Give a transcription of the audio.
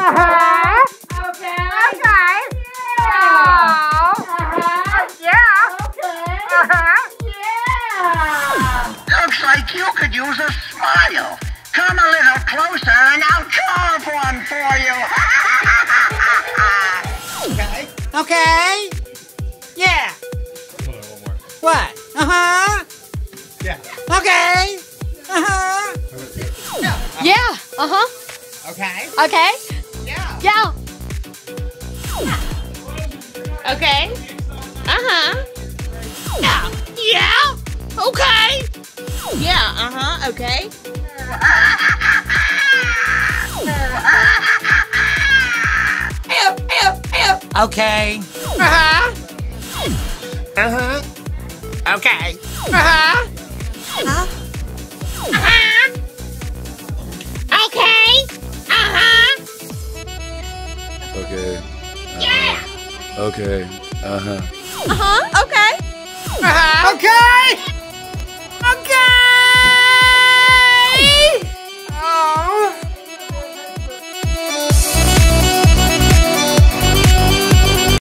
Okay. Okay. Yeah. Yeah. Okay. Yeah. Looks like you could use a smile. Come a little closer and I'll carve one for you. Okay. Okay. Yeah. Hold on, one more. What? Uh-huh. Yeah. Okay. Uh-huh. Yeah. Uh-huh. Okay. Okay. Yeah. Yeah. Okay. Uh-huh. Yeah. Yeah. Okay. Yeah. Uh-huh. Okay. Okay. Uh-huh. Uh-huh. Okay. Uh-huh. Okay. Uh-huh. Okay. Yeah. Okay. Uh-huh. Uh-huh. Okay. Okay.